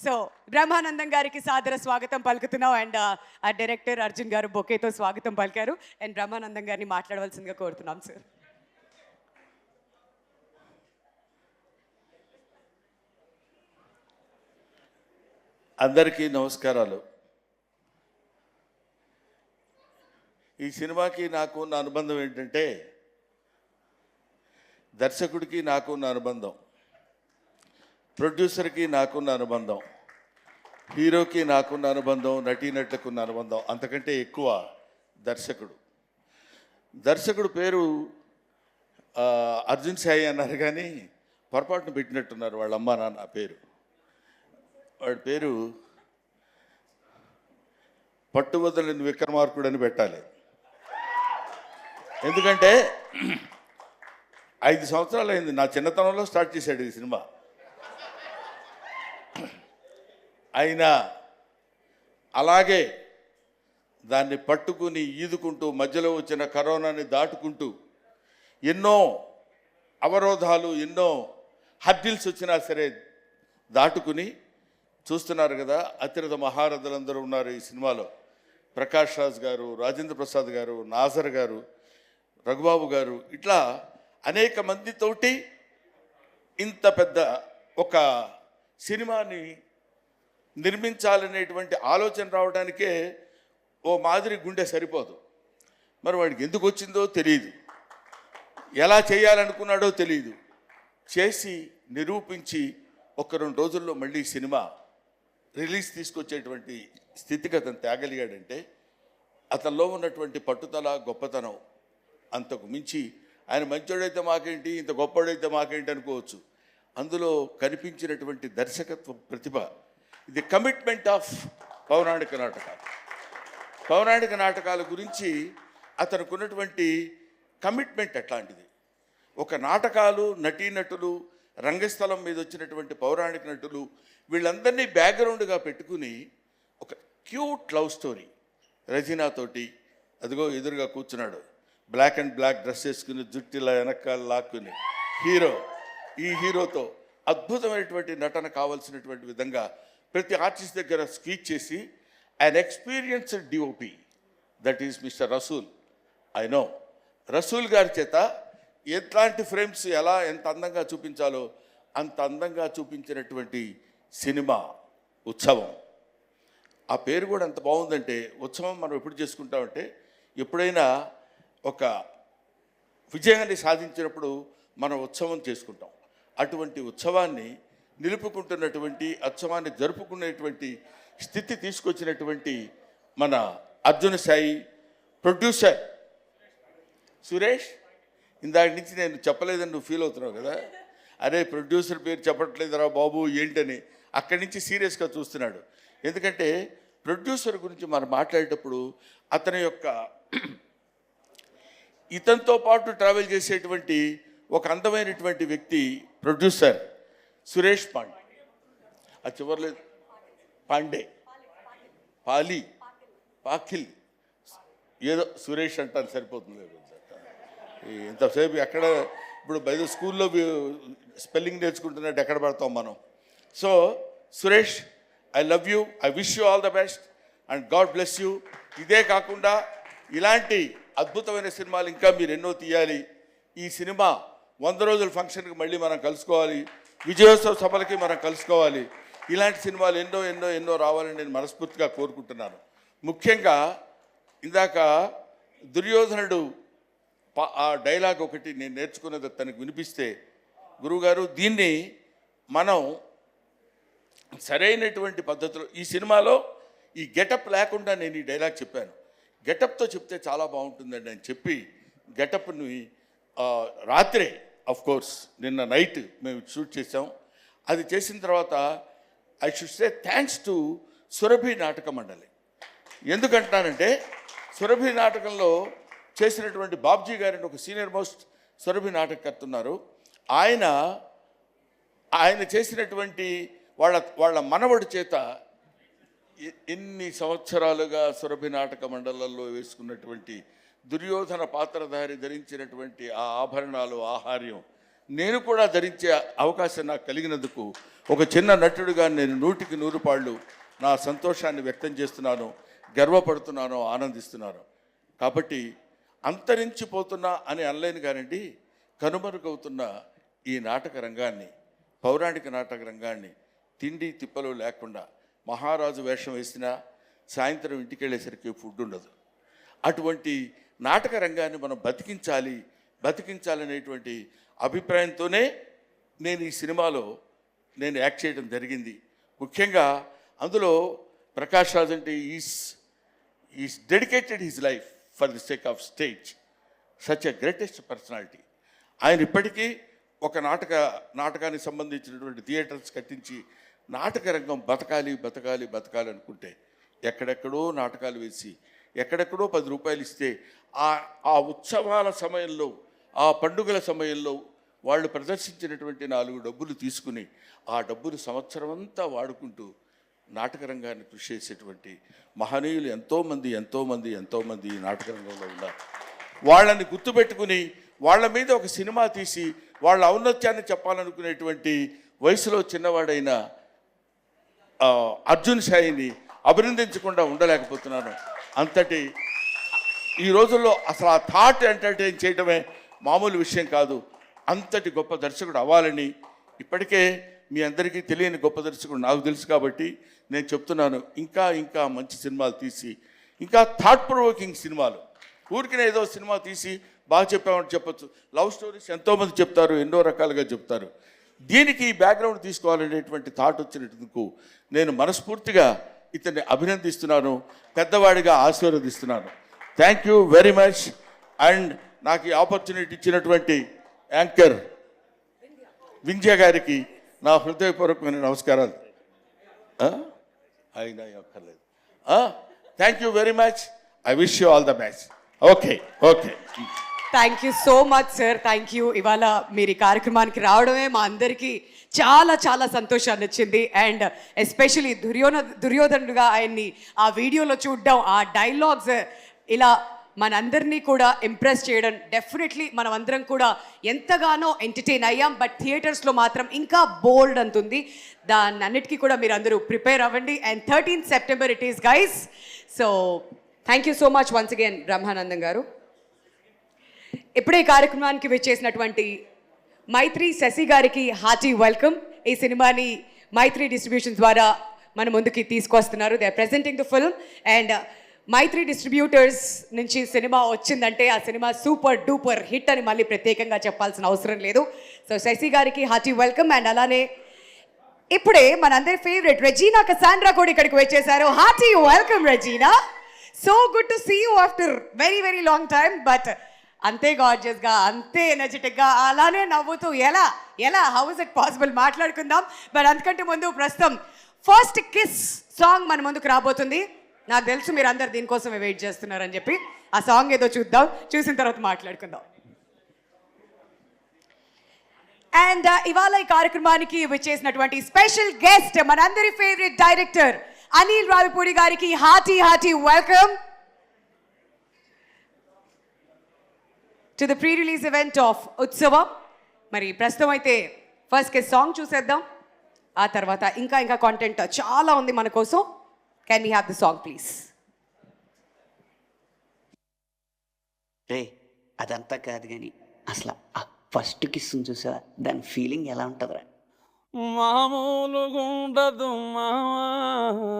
So Brahmanandam గారికి సాదర స్వాగతం పలుకుతున్నాం. అండ్ ఆ డైరెక్టర్ అర్జున్ గారు బొకేతో స్వాగతం పలికారు. అండ్ బ్రహ్మానందం గారిని మాట్లాడవలసిందిగా కోరుతున్నాం సార్. అందరికీ నమస్కారాలు. ఈ సినిమాకి నాకు ఉన్న అనుబంధం ఏంటంటే, దర్శకుడికి నాకున్న అనుబంధం, ప్రొడ్యూసర్కి నాకున్న అనుబంధం, హీరోకి నాకున్న అనుబంధం, నటీనటులకున్న అనుబంధం, అంతకంటే ఎక్కువ దర్శకుడు పేరు అర్జున్ సాయి అన్నారు, కానీ పొరపాటును పెట్టినట్టున్నారు వాళ్ళ అమ్మా నాన్న పేరు. వాడి పేరు పట్టువదలని విక్రమార్కుడు అని పెట్టాలి. ఎందుకంటే 5 సంవత్సరాలు అయింది, నా చిన్నతనంలో స్టార్ట్ చేశాడు ఈ సినిమా. అయినా అలాగే దాన్ని పట్టుకుని ఈదుకుంటూ మధ్యలో వచ్చిన కరోనాని దాటుకుంటూ ఎన్నో అవరోధాలు, ఎన్నో హర్డిల్స్ వచ్చినా సరే దాటుకుని చూస్తున్నారు కదా. అతిరథ మహారథులందరూ ఉన్నారు ఈ సినిమాలో. ప్రకాష్ రాజ్ గారు, రాజేంద్ర ప్రసాద్ గారు, నాజర్ గారు, రఘుబాబు గారు, ఇట్లా అనేక మందితోటి ఇంత పెద్ద ఒక సినిమాని నిర్మించాలనేటువంటి ఆలోచన రావడానికే ఓ మాదిరి గుండె సరిపోదు. మరి వాడికి ఎందుకు వచ్చిందో తెలియదు, ఎలా చేయాలనుకున్నాడో తెలియదు. చేసి నిరూపించి 1-2 రోజుల్లో మళ్ళీ సినిమా రిలీజ్ తీసుకొచ్చేటువంటి స్థితిగతిని తేగలిగాడంటే అతనిలో ఉన్నటువంటి పట్టుదల, గొప్పతనం అంతకు మించి. ఆయన మంచోడైతే మాకేంటి, ఇంత గొప్పవాడైతే మాకేంటి అనుకోవచ్చు. అందులో కనిపించినటువంటి దర్శకత్వ ప్రతిభ, ఇది కమిట్మెంట్ ఆఫ్ పౌరాణిక నాటకాలు. పౌరాణిక నాటకాల గురించి అతనికి ఉన్నటువంటి కమిట్మెంట్ అట్లాంటిది. ఒక నాటకాలు, నటీనటులు, రంగస్థలం మీద వచ్చినటువంటి పౌరాణిక నటులు, వీళ్ళందరినీ బ్యాక్గ్రౌండ్గా పెట్టుకుని ఒక క్యూట్ లవ్ స్టోరీ రజీనాతోటి, అదిగో ఎదురుగా కూర్చున్నాడు, బ్లాక్ అండ్ బ్లాక్ డ్రెస్ వేసుకుని, జుట్టిలా వెనకాల లాక్కుని ఈ హీరోతో అద్భుతమైనటువంటి నటన కావాల్సినటువంటి విధంగా ప్రతి ఆర్టిస్ట్ దగ్గర స్పీచ్ చేసి, an experienced DOP, that is mister Rasool. I know Rasool garu చేత ఎట్లాంటి ఫ్రేమ్స్ ఎంత అందంగా చూపించాలో అంత అందంగా చూపించినటువంటి సినిమా ఉత్సవం. ఆ పేరు కూడా ఎంత బాగుందంటే, ఉత్సవం మనం ఎప్పుడు చేసుకుంటామంటే, ఎప్పుడైనా ఒక విజయాన్ని సాధించినప్పుడు మనం ఉత్సవం చేసుకుంటాం. అటువంటి ఉత్సవాన్ని నిలుపుకుంటున్నటువంటి, ఉత్సవాన్ని జరుపుకునేటువంటి స్థితి తీసుకొచ్చినటువంటి మన అర్జున్ సాయి, ప్రొడ్యూసర్ సురేష్. ఇందాక నుంచి నేను చెప్పలేదని నువ్వు ఫీల్ అవుతున్నావు కదా, అరే ప్రొడ్యూసర్ పేరు చెప్పట్లేదురా బాబు ఏంటని. అక్కడి నుంచి సీరియస్గా చూస్తున్నాడు. ఎందుకంటే ప్రొడ్యూసర్ గురించి మనం మాట్లాడేటప్పుడు అతని యొక్క ఇతనితో పాటు ట్రావెల్ చేసేటువంటి ఒక అందమైనటువంటి వ్యక్తి ప్రొడ్యూసర్ సురేష్ పాండే. ఆ చివర్లో పాండే, పాఖిల్ ఏదో సురేష్ అంటాను సరిపోతుంది. ఇంతసేపు ఎక్కడ ఇప్పుడు బయట స్కూల్లో స్పెల్లింగ్ నేర్చుకుంటున్నట్టు ఎక్కడ పడతాం మనం. So Suresh, I love you, I wish you all the best and God bless you. ఇదే కాకుండా ఇలాంటి అద్భుతమైన సినిమాలు ఇంకా మీరు ఎన్నో తీయాలి. ఈ సినిమా 100 రోజుల ఫంక్షన్కి మళ్ళీ మనం కలుసుకోవాలి, విజయోత్సవ సభలకి మనం కలుసుకోవాలి. ఇలాంటి సినిమాలు ఎన్నో ఎన్నో ఎన్నో రావాలని నేను మనస్ఫూర్తిగా కోరుకుంటున్నాను. ముఖ్యంగా ఇందాక దుర్యోధనుడు ఆ డైలాగ్ ఒకటి నేను నేర్చుకున్నది తనకు వినిపిస్తే, గురువుగారు దీన్ని మనం సరైనటువంటి పద్ధతిలో ఈ సినిమాలో ఈ గెటప్ లేకుండా నేను ఈ డైలాగ్ చెప్పాను. గెటప్తో చెప్తే చాలా బాగుంటుందండి అని చెప్పి గెటప్ని రాత్రే కోర్స్ నిన్న నైట్ మేము షూట్ చేసాం. అది చేసిన తర్వాత I should say thanks to Surabhi నాటక మండలి. ఎందుకంటున్నానంటే సురభి నాటకంలో చేసినటువంటి బాబ్జీ గారిని ఒక సీనియర్ మోస్ట్ సురభి నాటకకర్త ఉన్నారు. ఆయన చేసినటువంటి వాళ్ళ మనవడి చేత ఎన్ని సంవత్సరాలుగా సురభి నాటక మండలంలో వేసుకున్నటువంటి దుర్యోధన పాత్రధారి ధరించినటువంటి ఆ ఆభరణాలు, ఆహార్యం నేను కూడా ధరించే అవకాశం నాకు కలిగినందుకు ఒక చిన్న నటుడిగా నేను 100కి 100 పాళ్ళు నా సంతోషాన్ని వ్యక్తం చేస్తున్నాను, గర్వపడుతున్నాను, ఆనందిస్తున్నాను. కాబట్టి అంతరించిపోతున్నా అని అనలేను కానండి, కనుమరుగవుతున్న ఈ నాటక రంగాన్ని, పౌరాణిక నాటక రంగాన్ని తిండి తిప్పలు లేకుండా మహారాజు వేషం వేసినా సాయంత్రం ఇంటికి వెళ్ళేసరికి ఫుడ్ ఉండదు. అటువంటి నాటక రంగాన్ని మనం బతికించాలనేటువంటి అభిప్రాయంతోనే నేను ఈ సినిమాలో యాక్ట్ చేయడం జరిగింది. ముఖ్యంగా అందులో ప్రకాష్ రాజ్ అంటే is dedicated his life for the sake of stage, such a greatest personality. ఆయన ఇప్పటికీ ఒక నాటకానికి సంబంధించినటువంటి థియేటర్స్ కట్టించి నాటక రంగం బతకాలి అనుకుంటే ఎక్కడెక్కడో నాటకాలు వేసి ఎక్కడెక్కడో 10 రూపాయలు ఇస్తే ఆ ఉత్సవాల సమయంలో, ఆ పండుగల సమయంలో వాళ్ళు ప్రదర్శించినటువంటి 4 డబ్బులు తీసుకుని ఆ డబ్బులు సంవత్సరం అంతా వాడుకుంటూ నాటక రంగాన్ని కృషి చేసేటువంటి మహనీయులు ఎంతోమంది ఈ నాటక రంగంలో ఉన్నారు. వాళ్ళని గుర్తుపెట్టుకుని వాళ్ళ మీద ఒక సినిమా తీసి వాళ్ళ ఔన్నత్యాన్ని చెప్పాలనుకునేటువంటి వయసులో చిన్నవాడైన అర్జున్ సాయిని అభినందించకుండా ఉండలేకపోతున్నాను. అంతటి ఈ రోజుల్లో అసలు ఆ థాట్ ఎంటర్టైన్ చేయడమే మామూలు విషయం కాదు. అంతటి గొప్ప దర్శకుడు అవ్వాలని, ఇప్పటికే మీ అందరికీ తెలియని గొప్ప దర్శకుడు నాకు తెలుసు కాబట్టి నేను చెప్తున్నాను, ఇంకా మంచి సినిమాలు తీసి, ఇంకా థాట్ ప్రొవోకింగ్ సినిమాలు, ఊరికినే ఏదో సినిమా తీసి బాగా చెప్పామని చెప్పొచ్చు. లవ్ స్టోరీస్ ఎంతోమంది చెప్తారు, ఎన్నో రకాలుగా చెప్తారు. దీనికి బ్యాక్గ్రౌండ్ తీసుకోవాలనేటువంటి థాట్ వచ్చినందుకు నేను మనస్ఫూర్తిగా ఇతన్ని అభినందిస్తున్నాను, పెద్దవాడిగా ఆశీర్వదిస్తున్నాను. Thank you very much. And నాకు ఈ ఆపర్చునిటీ ఇచ్చినటువంటి యాంకర్ వింధ్య గారికి నా హృదయపూర్వకమైన నమస్కారాలు. అయినా అక్కర్లేదు. Thank you very much. I wish you all the best. Okay. Thank you so much sir. Thank you. ఇవాళ మీరు ఈ కార్యక్రమానికి రావడమే మా అందరికీ చాలా సంతోషాన్ని ఇచ్చింది. అండ్ ఎస్పెషలీ దుర్యోధనుడుగా ఆయన్ని ఆ వీడియోలో చూడడం, ఆ డైలాగ్స్ ఇలా మనందరినీ కూడా ఇంప్రెస్ చేయడం, డెఫినెట్లీ మనం అందరం కూడా ఎంతగానో ఎంటర్టైన్ అయ్యాం. బట్ థియేటర్స్లో మాత్రం ఇంకా బోల్డ్ అంతుంది. దాన్ని అన్నిటికీ కూడా మీరు అందరూ ప్రిపేర్ అవ్వండి. And 13th September it is guys. So thank you so much once again Brahmanandam గారు. ఇప్పుడే ఈ కార్యక్రమానికి వచ్చేసినటువంటి మైత్రి శశి గారికి హార్టీ వెల్కమ్. ఈ సినిమాని మైత్రి డిస్ట్రిబ్యూషన్ ద్వారా మన ముందుకి తీసుకొస్తున్నారు. They are presenting the film. And Mythri distributors నుంచి సినిమా వచ్చిందంటే ఆ సినిమా సూపర్ డూపర్ హిట్ అని మళ్ళీ ప్రత్యేకంగా చెప్పాల్సిన అవసరం లేదు. సో శశి గారికి హార్టీ వెల్కమ్. అండ్ అలానే ఇప్పుడే మనందరి ఫేవరెట్ రెజీనా కసాండ్రా కూడా ఇక్కడికి వచ్చేసారు. Hearty welcome Regina. So good to see you after very long time. But అంతే గార్జియస్గా, అంతే ఎనర్జెటిక్గా, అలానే నవ్వుతూ ఎలా హౌ ఇస్ ఇట్ పాసిబుల్ మాట్లాడుకుందాం. బట్ అంతకంటే ముందు ప్రస్తుతం ఫస్ట్ కిస్ సాంగ్ మన ముందుకు రాబోతుంది. నాకు తెలుసు మీరు అందరు దీనికోసమే వెయిట్ చేస్తున్నారని చెప్పి. ఆ సాంగ్ ఏదో చూద్దాం, చూసిన తర్వాత మాట్లాడుకుందాం. అండ్ ఇవాళ ఈ కార్యక్రమానికి వచ్చేసినటువంటి స్పెషల్ గెస్ట్ మనందరి ఫేవరెట్ డైరెక్టర్ అనిల్ రావిపూడి గారికి hearty welcome to the pre release event of ఉత్సవ. మరి ప్రస్తుతం అయితే ఫస్ట్ కిస్ సాంగ్ చూసేద్దాం. ఆ తర్వాత ఇంకా కాంటెంట్ చాలా ఉంది మన కోసం. Can we have the song please? రే అదంతా కాదు కానీ అసలు ఆ ఫస్ట్ కిస్ చూసా, దాని ఫీలింగ్ ఎలా ఉంటుందిరా? మామూలుగా ఉండదు మావా,